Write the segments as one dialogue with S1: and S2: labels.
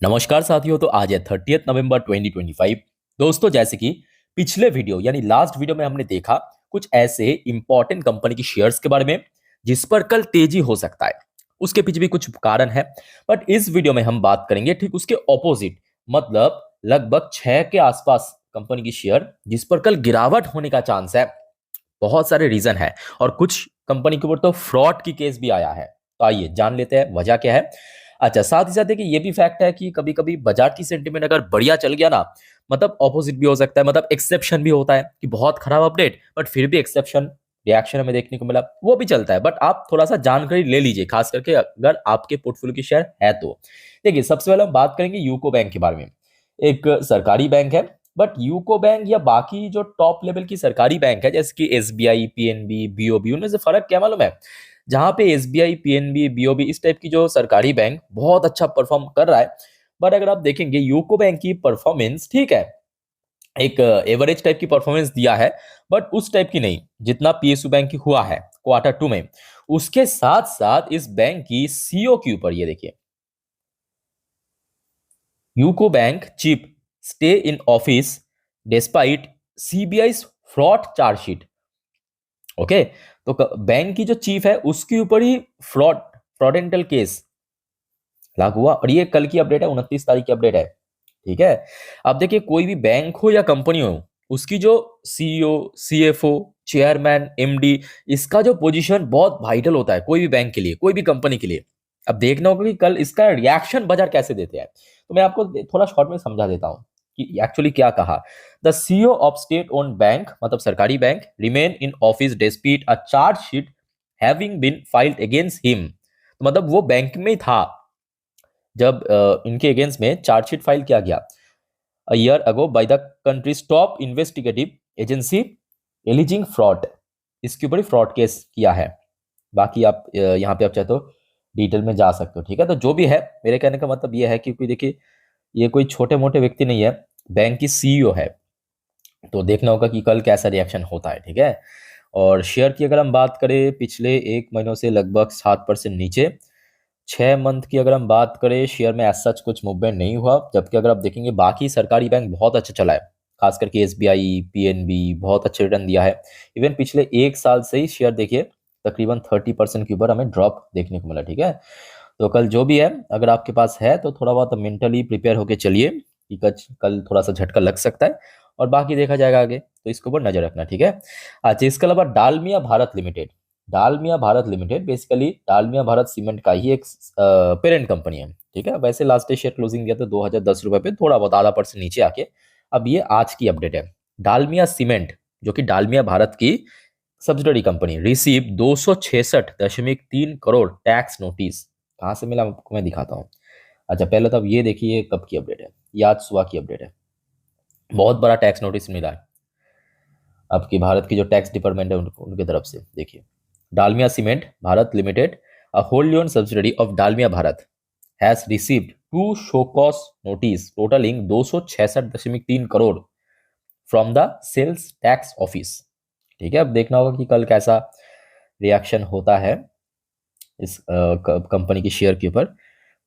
S1: नमस्कार साथियों। तो आज है 30 नवंबर 2025। दोस्तों, जैसे कि पिछले वीडियो यानी लास्ट वीडियो में हमने देखा कुछ ऐसे इंपॉर्टेंट कंपनी की शेयर्स के बारे में जिस पर कल तेजी हो सकता है। उसके पीछे भी कुछ कारण है, बट इस वीडियो में हम बात करेंगे ठीक उसके ऑपोजिट, मतलब लगभग 6 के आसपास कंपनी की शेयर जिस पर कल गिरावट होने का चांस है। बहुत सारे रीजन है और कुछ कंपनी के ऊपर तो फ्रॉड की केस भी आया है। तो आइए जान लेते हैं वजह क्या है। अच्छा, साथ ही साथ देखिए ये भी फैक्ट है कि कभी कभी बाजार की सेंटीमेंट अगर बढ़िया चल गया ना, मतलब ऑपोजिट भी हो सकता है, मतलब एक्सेप्शन भी होता है कि बहुत खराब अपडेट बट फिर भी एक्सेप्शन रिएक्शन हमें देखने को मिला, वो भी चलता है। बट आप थोड़ा सा जानकारी ले लीजिए, खास करके अगर आपके पोर्टफोलियो की शेयर है तो। देखिए, सबसे पहले हम बात करेंगे यूको बैंक के बारे में। एक सरकारी बैंक है, बट यूको बैंक या बाकी जो टॉप लेवल की सरकारी बैंक है जैसे कि एसबीआई, पीएनबी, बीओबी, उनमें से फर्क क्या मालूम है? जहां पे एसबीआई, पीएनबी, बीओबी इस टाइप की जो सरकारी बैंक बहुत अच्छा परफॉर्म कर रहा है, बट अगर आप देखेंगे यूको बैंक की परफॉर्मेंस ठीक है, एक एवरेज टाइप की परफॉर्मेंस दिया है, बट उस टाइप की नहीं जितना पीएसयू बैंक की हुआ है क्वार्टर 2 में। उसके साथ साथ इस बैंक की सीईओ के ऊपर ये देखिए, UCO bank chief stay in office despite CBI fraud chargesheet. Okay, तो बैंक की जो चीफ है उसके ऊपर ही फ्रॉडेंटल केस लागू हुआ, और ये कल की अपडेट है, 29 तारीख की अपडेट है। ठीक है। अब देखिए, कोई भी बैंक हो या कंपनी हो, उसकी जो सीईओ, सीएफओ, चेयरमैन, एमडी, इसका जो पोजीशन बहुत वाइटल होता है कोई भी बैंक के लिए, कोई भी कंपनी के लिए। अब देखना होगा कि कल इसका रिएक्शन बाजार कैसे देते हैं। तो मैं आपको थोड़ा शॉर्ट में समझा देता हूं कि एक्चुअली क्या कहा। The CEO of state owned bank, मतलब सरकारी bank, remain in office dispute a chargesheet having been filed against him. तो मतलब वो बैंक में ही था जब इनके अगेंस्ट में चार्जशीट फाइल किया गया a year ago by the country's top investigative agency alleging fraud। इसके ऊपर ही फ्रॉड केस किया है। बाकी आप यहाँ पे आप चाहे तो डिटेल में जा सकते हो। ठीक है, तो जो भी है, मेरे कहने का मतलब ये है कि कोई देखिए, ये कोई छोटे मोटे व्यक्ति नहीं है, बैंक की सीईओ है। तो देखना होगा कि कल कैसा रिएक्शन होता है। ठीक है। और शेयर की अगर हम बात करें, पिछले 1 महीनों से लगभग 7% नीचे। 6 मंथ की अगर हम बात करें, शेयर में ऐसा सच कुछ मूवमेंट नहीं हुआ, जबकि अगर आप देखेंगे बाकी सरकारी बैंक बहुत अच्छा चला है, खास करके एसबीआई, पीएनबी बहुत अच्छे रिटर्न दिया है। इवन पिछले 1 साल से ही शेयर देखिए तकरीबन 30% के ऊपर हमें ड्रॉप देखने को मिला। ठीक है। तो कल जो भी है, अगर आपके पास है तो थोड़ा बहुत मेंटली प्रिपेयर होके चलिए कि कल थोड़ा सा झटका लग सकता है, और बाकी देखा जाएगा आगे, तो इसके ऊपर नजर रखना। ठीक है। अच्छा, इसके अलावा Dalmia Bharat limited. Dalmia Bharat limited basically Dalmia Bharat cement का ही एक पेरेंट कंपनी है। ठीक है। वैसे लास्ट डे शेयर क्लोजिंग दिया तो 2010 रुपए पे, थोड़ा बहुत ½ % नीचे आके अब ये आज की अपडेट है। डालमिया सीमेंट, जो कि डालमिया भारत की subsidiary company, receive 266.3 crore tax notice. कहाँ से मिला आपको मैं दिखाता हूँ। अच्छा, पहले तो अब ये देखिए कब की अपडेट है, ये आज सुबह की अपडेट है। बहुत बड़ा टैक्स नोटिस मिला है आपकी भारत की जो टैक्स डिपार्टमेंट है उनकी तरफ से। देखिए, Dalmia cement Bharat limited, a wholly owned subsidiary of Dalmia Bharat, has received 2 show cause notice totaling 266.3 crore from the sales tax office. ठीक है। अब देखना होगा कि कल कैसा रिएक्शन होता है इस कंपनी की शेयर के ऊपर।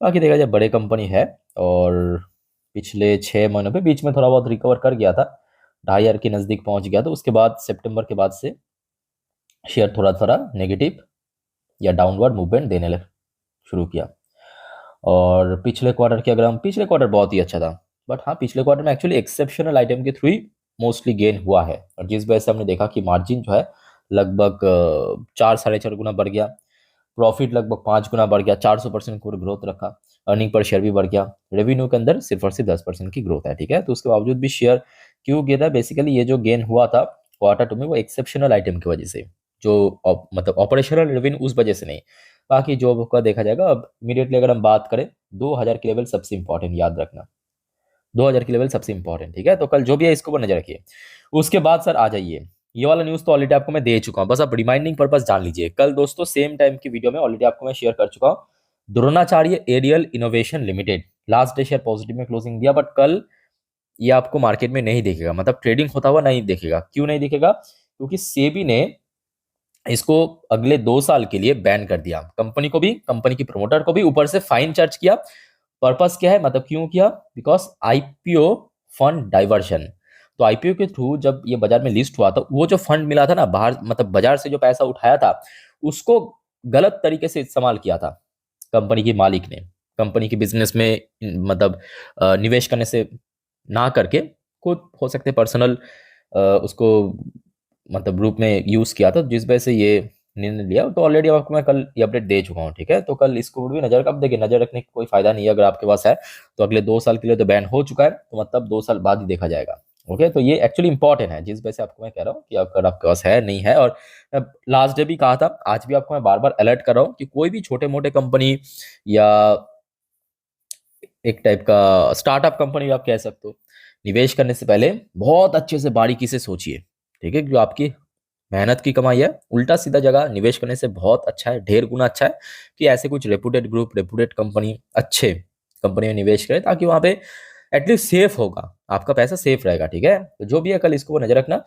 S1: बाकी देखा जाए, बड़े कंपनी है, और पिछले 6 महीनों पे बीच में थोड़ा बहुत रिकवर कर गया था, 2.5 के नज़दीक पहुंच गया था। उसके बाद सितंबर के बाद से शेयर थोड़ा थोड़ा नेगेटिव या डाउनवर्ड मूवमेंट देने लग शुरू किया। और पिछले क्वार्टर की अगर हम, पिछले क्वार्टर बहुत ही अच्छा था, बट हाँ, पिछले क्वार्टर में एक्चुअली एक्सेप्शनल आइटम के थ्रू ही मोस्टली गेन हुआ है, और जिस वजह से हमने देखा कि मार्जिन जो है लगभग 4 साढ़े 4 गुना बढ़ गया, प्रॉफिट लगभग 5 गुना बढ़ गया, 400% की ग्रोथ रखा, अर्निंग पर शेयर भी बढ़ गया, रेवेन्यू के अंदर सिर्फ और सिर्फ 10% की ग्रोथ है। ठीक है। तो उसके बावजूद भी शेयर क्यों गिरा? बेसिकली ये जो गेन हुआ था क्वार्टर 2 में, वो एक्सेप्शनल आइटम की वजह से, जो मतलब ऑपरेशनल रेवेन्यू उस वजह से नहीं। बाकी जो का देखा जाएगा। अब इमीडिएटली अगर हम बात करें, 2000 की लेवल सबसे इंपॉर्टेंट, याद रखना 2000 की लेवल सबसे इंपॉर्टेंट। ठीक है। तो कल जो भी है इसको ऊपर नजर रखिए। उसके बाद सर आ जाइए, ये वाला न्यूज़ तो ऑलरेडी आपको मैं दे चुका हूँ, बस आप रिमाइंडिंग पर्पस जान लीजिए। कल दोस्तों सेम टाइम की वीडियो में ऑलरेडी आपको मैं शेयर कर चुका हूँ, Dronacharya aerial innovation limited last day share positive में क्लोजिंग दिया, बट कल ये आपको मार्केट में नहीं दिखेगा, मतलब ट्रेडिंग होता हुआ नहीं दिखेगा। क्यों नहीं दिखेगा? क्योंकि सेबी ने इसको अगले 2 साल के लिए बैन कर दिया, कंपनी को भी, कंपनी की प्रमोटर को भी, ऊपर से फाइन चार्ज किया पर्पस क्या है, मतलब क्यों किया, बिकॉज आईपीओ फंड डाइवर्शन। तो आईपीओ के थ्रू जब ये बाजार में लिस्ट हुआ था, वो जो फंड मिला था ना बाहर, मतलब बाजार से जो पैसा उठाया था, उसको गलत तरीके से इस्तेमाल किया था कंपनी के मालिक ने, कंपनी के बिजनेस में मतलब निवेश करने से ना करके खुद हो सकते पर्सनल उसको मतलब रूप में यूज किया था, जिस वजह से ये निर्णय लिया। तो ऑलरेडी आपको मैं कल ये अपडेट दे चुका हूँ, ठीक है। तो कल इसको भी नजर, अब देखिए नजर रखने का कोई फायदा नहीं है, अगर आपके पास है तो अगले 2 साल के लिए तो बैन हो चुका है, तो मतलब 2 साल बाद ही देखा जाएगा। ओके, तो ये एक्चुअली इंपॉर्टेंट है, जिस वजह से आपको मैं कह रहा हूँ कि अगर आपके पास है नहीं है। और लास्ट डे भी कहा था, आज भी आपको मैं बार बार अलर्ट कर रहा हूँ कि कोई भी छोटे मोटे कंपनी या एक टाइप का स्टार्टअप कंपनी आप कह सकते हो, निवेश करने से पहले बहुत अच्छे से बारीकी से सोचिए, ठीक है। जो आपकी मेहनत की कमाई है, उल्टा सीधा जगह निवेश करने से बहुत अच्छा है, ढेर गुना अच्छा है कि ऐसे कुछ रेपुटेड ग्रुप, रेपुटेड कंपनी, अच्छे कंपनी में निवेश करें, ताकि वहां पे एटलीस्ट सेफ होगा, आपका पैसा सेफ रहेगा, ठीक है। तो जो भी है कल इसको नजर रखना।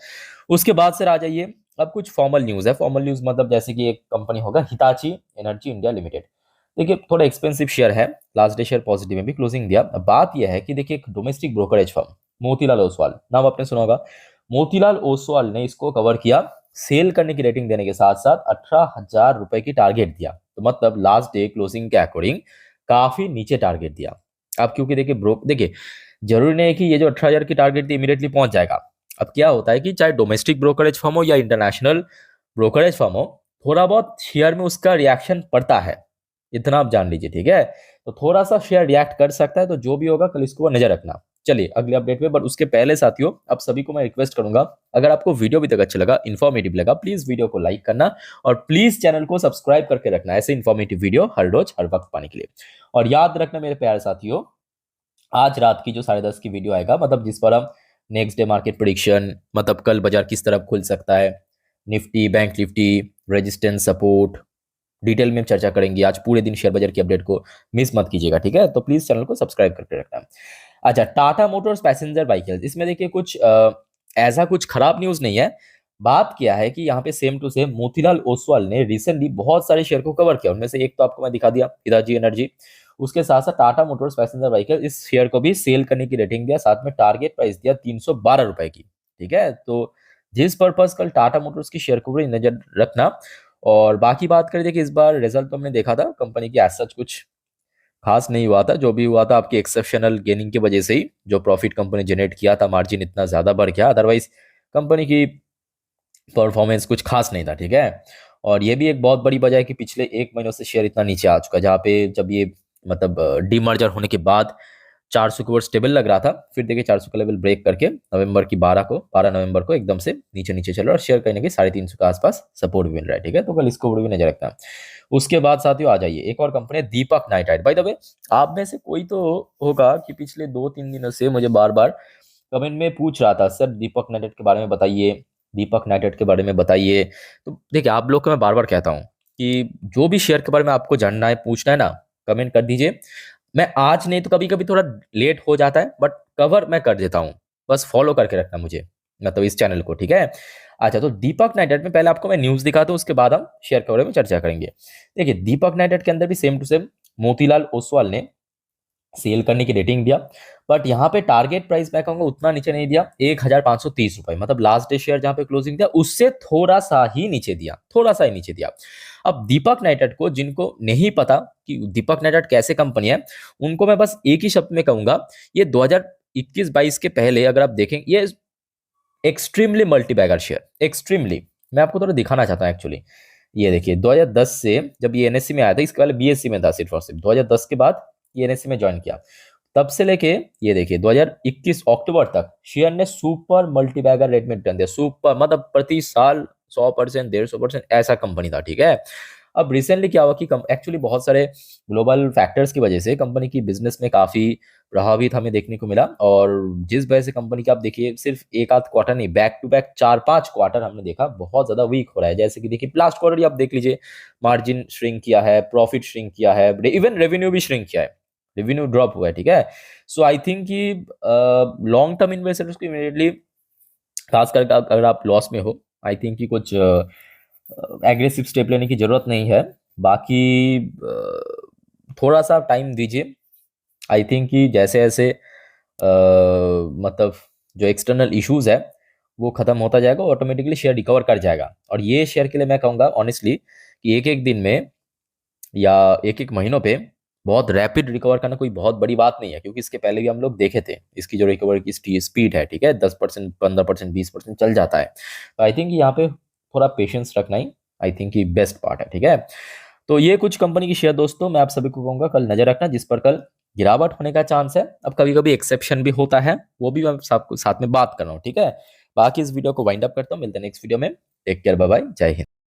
S1: उसके बाद से आ जाइए, अब कुछ फॉर्मल न्यूज है। फॉर्मल न्यूज मतलब जैसे कि एक कंपनी होगा हिताची एनर्जी इंडिया लिमिटेड। देखिए थोड़ा एक्सपेंसिव शेयर है, लास्ट डे शेयर पॉजिटिव में भी क्लोजिंग दिया। अब बात यह है कि देखिए एक domestic brokerage firm Motilal Oswal, नाम आपने सुना होगा, मोतीलाल ओसवाल ने इसको कवर किया, सेल करने की रेटिंग देने के साथ साथ 18,000 रुपए की टारगेट दिया। तो मतलब लास्ट डे क्लोजिंग के अकॉर्डिंग काफी नीचे टारगेट दिया। अब क्योंकि देखिए जरूरी नहीं है कि ये जो 18,000 की टारगेट थी इमीडिएटली पहुंच जाएगा। अब क्या होता है कि चाहे डोमेस्टिक ब्रोकरेज फर्म हो या इंटरनेशनल ब्रोकरेज फर्म हो, थोड़ा बहुत शेयर में उसका रिएक्शन पड़ता है, इतना आप जान लीजिए, ठीक है। तो थोड़ा सा शेयर रिएक्ट कर सकता है, तो जो भी होगा कल इसको नजर रखना। चलिए अगले अपडेट में, बट उसके पहले साथियों आप सभी को मैं रिक्वेस्ट करूंगा, अगर आपको वीडियो भी तक अच्छा लगा, इन्फॉर्मेटिव लगा, प्लीज वीडियो को लाइक करना और प्लीज चैनल को सब्सक्राइब करके रखना, ऐसे इन्फॉर्मेटिव वीडियो हर रोज हर वक्त पाने के लिए। और याद रखना मेरे प्यारे साथियों, आज रात की जो 10:30 की वीडियो आएगा, मतलब जिस पर हम नेक्स्ट डे मार्केट प्रिडिक्शन, मतलब कल बाजार किस तरफ खुल सकता है, Nifty bank Nifty, resistance support, detail में चर्चा करेंगे। आज पूरे दिन शेयर बाजार की अपडेट को मिस मत कीजिएगा, ठीक है। तो प्लीज चैनल को सब्सक्राइब करके रखना। अच्छा, टाटा मोटर्स पैसेंजर व्हीकल्स, इसमें देखिए कुछ ऐसा कुछ खराब न्यूज नहीं है। बात क्या है कि यहाँ पे same to same Motilal Oswal ने रिसेंटली बहुत सारे शेयर को कवर किया, उनमें से एक तो आपको मैं दिखा दिया हिताची एनर्जी, उसके साथ साथ टाटा मोटर्स पैसेंजर व्हीकल, इस शेयर को भी सेल करने की रेटिंग दिया, साथ में टारगेट प्राइस दिया 312 रुपए की, ठीक है। तो जिस पर्पज कल टाटा मोटर्स की शेयर को भी नजर रखना। और बाकी बात करें, देखिए इस बार रिजल्ट तो हमने देखा था, कंपनी की एज सच कुछ खास नहीं हुआ था, जो भी हुआ था आपकी एक्सेप्शनल गेनिंग की वजह से ही, जो प्रॉफिट कंपनी जनरेट किया था, मार्जिन इतना ज्यादा बढ़ गया, अदरवाइज कंपनी की परफॉर्मेंस कुछ खास नहीं था, ठीक है। और ये भी एक बहुत बड़ी वजह है कि पिछले 1 महीनों से शेयर इतना नीचे आ चुका है, जहाँ पे जब ये मतलब डीमर्जर होने के बाद 400 के ऊपर स्टेबल लग रहा था, फिर देखिए 400 का लेवल ब्रेक करके बारह नवंबर को एकदम से नीचे नीचे चल रहा है, और शेयर कहीं ना कहीं 350 के आसपास सपोर्ट भी मिल रहा है, ठीक है। तो कल इसको भी नजर रखना। उसके बाद साथियों आ जाइए, एक और कंपनी है दीपक नाइट्राइट। बाय द वे, आप में से कोई तो होगा कि पिछले 2-3 दिनों से मुझे बार बार कमेंट में पूछ रहा था, सर दीपक नाइट्राइट के बारे में बताइए, दीपक नाइट्राइट के बारे में बताइए। तो देखिए आप लोग को मैं बार बार कहता हूँ कि जो भी शेयर के बारे में आपको जानना है, पूछना है ना, कमेंट कर दीजिए। मैं आज नहीं तो कभी कभी थोड़ा लेट हो जाता है, बट कवर मैं कर देता हूँ, बस फॉलो करके रखना मुझे, मतलब इस चैनल को, ठीक है। अच्छा, तो दीपक नाइट्राइट में पहले आपको मैं न्यूज दिखाता हूँ, उसके बाद हम शेयर के बारे में चर्चा करेंगे। देखिए दीपक नाइट्राइट के अंदर भी same to same Motilal Oswal ने सेल करने की रेटिंग दिया, बट यहाँ पे टारगेट प्राइस मैं कहूंगा उतना नीचे नहीं दिया, 1,530 रुपए, मतलब लास्ट डे शेयर जहाँ पे क्लोजिंग दिया उससे थोड़ा सा ही नीचे दिया, थोड़ा सा ही नीचे दिया। अब दीपक नाइट्राइट को, जिनको नहीं पता कि दीपक नाइट्राइट कैसे कंपनी है, उनको मैं बस एक ही शब्द में कहूंगा, ये 2021-22 के पहले अगर आप देखें, ये एक्सट्रीमली मल्टीबैगर शेयर, एक्सट्रीमली। मैं आपको थोड़ा दिखाना चाहता हूँ एक्चुअली, ये देखिए 2010 से जब ये एनएससी में आया था, इसके पहले बीएससी में था सिर्फ और सिर्फ, 2010 के बाद ये एनएससी में ज्वाइन किया, तब से लेके ये देखिए 2021 अक्टूबर तक शेयर ने सुपर मल्टीबैगर रेट में रिटर्न दिया, सुपर मतलब प्रति साल 100%, 150% ऐसा कंपनी था, ठीक है। अब रिसेंटली क्या हुआ कि एक्चुअली बहुत सारे ग्लोबल फैक्टर्स की वजह से कंपनी की बिजनेस में काफी प्रभावित हमें देखने को मिला, और जिस वजह से कंपनी का आप देखिए सिर्फ एक आध क्वार्टर नहीं, बैक टू बैक 4-5 क्वार्टर हमने देखा बहुत ज्यादा वीक हो रहा है। जैसे कि देखिए लास्ट क्वार्टर ही आप देख लीजिए, मार्जिन श्रिंक किया है, प्रॉफिट श्रिंक किया है, इवन रेवेन्यू भी श्रिंक किया है, रेवेन्यू ड्रॉप हुआ है, ठीक है। सो आई थिंक कि लॉन्ग टर्म इन्वेस्टर्स को इमीडिएटली, खास करके अगर आप लॉस में हो, आई थिंक कि कुछ एग्रेसिव स्टेप लेने की जरूरत नहीं है। बाकी थोड़ा सा टाइम दीजिए, आई थिंक कि जैसे जैसे मतलब जो एक्सटर्नल इश्यूज है वो खत्म होता जाएगा, ऑटोमेटिकली शेयर रिकवर कर जाएगा। और ये शेयर के लिए मैं कहूँगा ऑनेस्टली कि एक एक दिन में या एक एक महीनों पे बहुत रैपिड रिकवर करना कोई बहुत बड़ी बात नहीं है, क्योंकि इसके पहले भी हम लोग देखे थे इसकी जो रिकवर की स्पीड है, ठीक है, 10%, 15%, 20% चल जाता है। तो आई थिंक यहाँ पे थोड़ा पेशेंस रखना ही आई थिंक की बेस्ट पार्ट है, ठीक है। तो ये कुछ कंपनी की शेयर दोस्तों मैं आप सभी को कहूंगा कल नजर रखना, जिस पर कल गिरावट होने का चांस है। अब कभी कभी एक्सेप्शन भी होता है, वो भी मैं सबको साथ में बात कर रहा हूँ, ठीक है। बाकी इस वीडियो को वाइंड अप करता हूँ, मिलते हैं नेक्स्ट वीडियो में। टेक केयर, बाय बाय, जय हिंद।